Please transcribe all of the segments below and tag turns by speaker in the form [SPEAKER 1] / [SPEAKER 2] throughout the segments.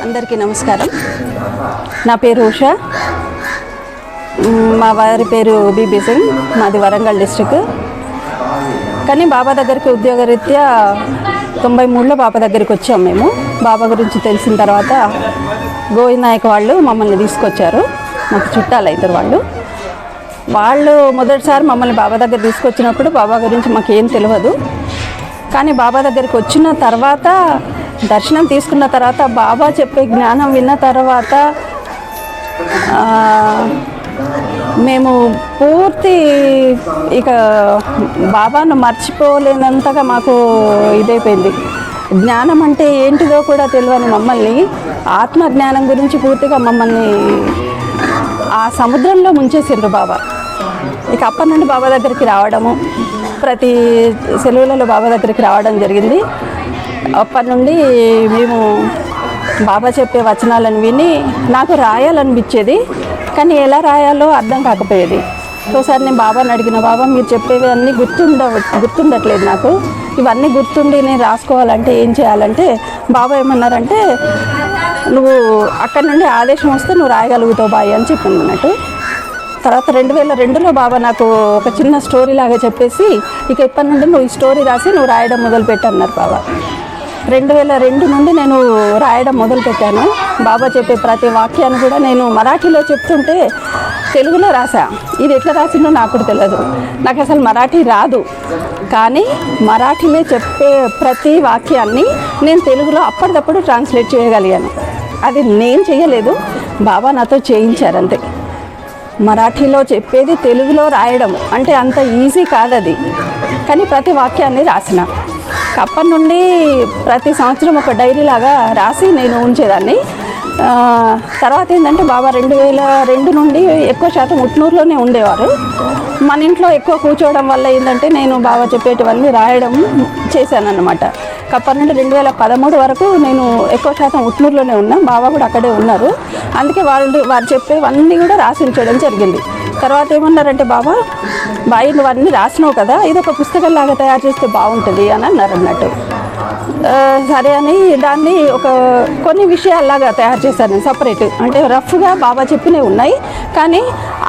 [SPEAKER 1] అందరికీ నమస్కారం. నా పేరు ఉషా. మా వారి పేరు బీబీ సింగ్. మాది వరంగల్ డిస్ట్రిక్ట్. కానీ బాబా దగ్గరికి ఉద్యోగరీత్యా 93లో బాబా దగ్గరికి వచ్చాము. మేము బాబా గురించి తెలిసిన తర్వాత గోవింద్ నాయక్ వాళ్ళు మమ్మల్ని తీసుకొచ్చారు. మాకు చుట్టాలు అవుతారు వాళ్ళు మొదటిసారి మమ్మల్ని బాబా దగ్గర తీసుకొచ్చినప్పుడు బాబా గురించి మాకు ఏం తెలియదు. కానీ బాబా దగ్గరికి వచ్చిన తర్వాత, దర్శనం తీసుకున్న తర్వాత, బాబా చెప్పే జ్ఞానం విన్న తర్వాత మేము పూర్తి ఇక బాబాను మర్చిపోలేనంతగా మాకు ఇదైపోయింది. జ్ఞానం అంటే ఏంటిదో కూడా తెలియని మమ్మల్ని, ఆత్మ జ్ఞానం గురించి పూర్తిగా మమ్మల్ని ఆ సముద్రంలో ముంచేసిండ్రు బాబా. ఇక అప్పటి నుండి బాబా దగ్గరికి రావడము, ప్రతి సెలవులలో బాబా దగ్గరికి రావడం జరిగింది. అప్పటి నుండి మేము బాబా చెప్పే వచనాలను విని నాకు రాయాలనిపించేది, కానీ ఎలా రాయాలో అర్థం కాకపోయేది. ఒకసారి నేను బాబాని అడిగిన, బాబా మీరు చెప్పేవి అన్నీ గుర్తుండట్లేదు నాకు, ఇవన్నీ గుర్తుండి నేను రాసుకోవాలంటే ఏం చేయాలంటే, బాబా ఏమన్నారంటే నువ్వు అక్కడి నుండి ఆదేశం వస్తే నువ్వు రాయగలుగుతావు బాయ్ అని చెప్పింది అన్నట్టు. తర్వాత 2002లో బాబా నాకు ఒక చిన్న స్టోరీ లాగా చెప్పేసి, ఇక ఇప్పటి నుండి నువ్వు ఈ స్టోరీ రాసి నువ్వు రాయడం మొదలుపెట్టు అన్నారు బాబా. 2002 నుండి నేను రాయడం మొదలుపెట్టాను. బాబా చెప్పే ప్రతి వాక్యాన్ని కూడా నేను మరాఠీలో చెప్తుంటే తెలుగులో రాసా. ఇది ఎట్లా రాసిందో నాకు కూడా తెలియదు. నాకు అసలు మరాఠీ రాదు, కానీ మరాఠీలో చెప్పే ప్రతి వాక్యాన్ని నేను తెలుగులో అప్పటికప్పుడు ట్రాన్స్లేట్ చేయగలిగాను. అది నేను చేయలేదు, బాబా నాతో చేయించారంతే. మరాఠీలో చెప్పేది తెలుగులో రాయడం అంటే అంత ఈజీ కాదది, కానీ ప్రతి వాక్యాన్ని రాసిన. అప్పటి నుండి ప్రతి సంవత్సరం ఒక డైరీ లాగా రాసి నేను ఉంచేదాన్ని. తర్వాత ఏంటంటే బాబా 2002 నుండి ఎక్కువ శాతం ఉట్నూరులోనే ఉండేవారు. మన ఇంట్లో ఎక్కువ కూర్చోవడం వల్ల ఏంటంటే నేను బాబా చెప్పేటివన్నీ రాయడం చేశానన్నమాట. అప్పటి నుండి 2013 వరకు నేను ఎక్కువ శాతం ఉట్నూరులోనే ఉన్నా. బాబా కూడా అక్కడే ఉన్నారు. అందుకే వారు చెప్పేవన్నీ కూడా రాసి ఉంచడం జరిగింది. తర్వాత ఏమన్నారంటే, బాబా బాయ్ నువ్వు అన్నీ రాసినావు కదా, ఇది ఒక పుస్తకంలాగా తయారు చేస్తే బాగుంటుంది అని అన్నారు అన్నట్టు. సరే అని దాన్ని కొన్ని విషయాల్లాగా తయారు చేశాను సపరేట్. అంటే రఫ్గా బాబా చెప్పినవి ఉన్నాయి, కానీ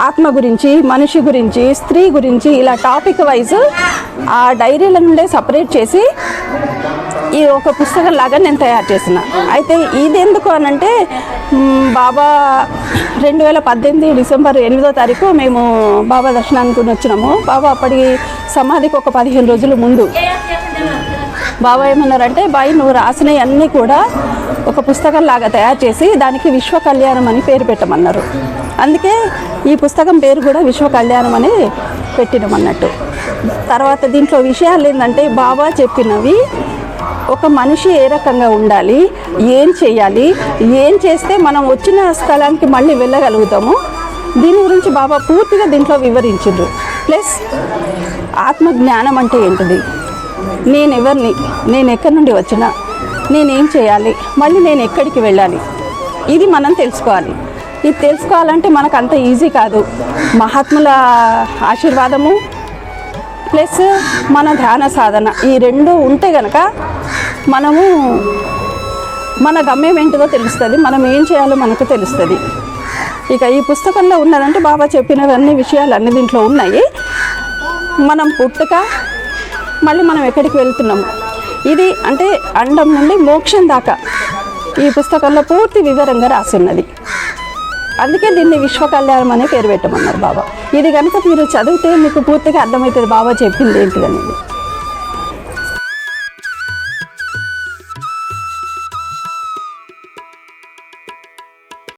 [SPEAKER 1] ఆత్మ గురించి, మనిషి గురించి, స్త్రీ గురించి ఇలా టాపిక్ వైజ్ ఆ డైరీల నుండే సపరేట్ చేసి ఈ ఒక పుస్తకం లాగా నేను తయారు చేసిన. అయితే ఇది ఎందుకు అనంటే, బాబా 2018 డిసెంబర్ 8వ తారీఖు మేము బాబా దర్శనానికి వచ్చినాము. బాబా అప్పటికి సమాధికి ఒక 15 రోజుల ముందు బాబా ఏమన్నారంటే, బాయ్ నువ్వు రాసినవి అన్నీ కూడా ఒక పుస్తకం లాగా తయారు చేసి దానికి విశ్వ కళ్యాణం అని పేరు పెట్టమన్నారు. అందుకే ఈ పుస్తకం పేరు కూడా విశ్వ కళ్యాణం అని పెట్టినమన్నట్టు. తర్వాత దీంట్లో విషయాలు ఏంటంటే, బాబా చెప్పినవి ఒక మనిషి ఏ రకంగా ఉండాలి, ఏం చేయాలి, ఏం చేస్తే మనం వచ్చిన స్థలానికి మళ్ళీ వెళ్ళగలుగుతాము, దీని గురించి బాబా పూర్తిగా దీంట్లో వివరించిండ్రు. ప్లస్ ఆత్మజ్ఞానం అంటే ఏంటిది, నేను ఎవరిని, నేను ఎక్కడి నుండి వచ్చినా, నేనేం చేయాలి, మళ్ళీ నేను ఎక్కడికి వెళ్ళాలి, ఇది మనం తెలుసుకోవాలి. ఇది తెలుసుకోవాలంటే మనకు అంత ఈజీ కాదు. మహాత్ముల ఆశీర్వాదము ప్లస్ మన ధ్యాన సాధన, ఈ రెండు ఉంటే కనుక మనము మన గమ్యం ఏంటిదో తెలుస్తుంది, మనం ఏం చేయాలో మనకు తెలుస్తుంది. ఇక ఈ పుస్తకంలో ఉన్నదంటే బాబా చెప్పినవన్నీ విషయాలు అన్ని దీంట్లో ఉన్నాయి. మనం పుట్టుక, మళ్ళీ మనం ఎక్కడికి వెళ్తున్నాము, ఇది అంటే అండం నుండి మోక్షం దాకా ఈ పుస్తకంలో పూర్తి వివరంగా రాసున్నది. అందుకే దీన్ని విశ్వ కళ్యాణం అనే పేరు పెట్టమన్నారు బాబా. ఇది కనుక మీరు చదివితే మీకు పూర్తిగా అర్థమవుతుంది బాబా చెప్పింది ఏంటిదనేది.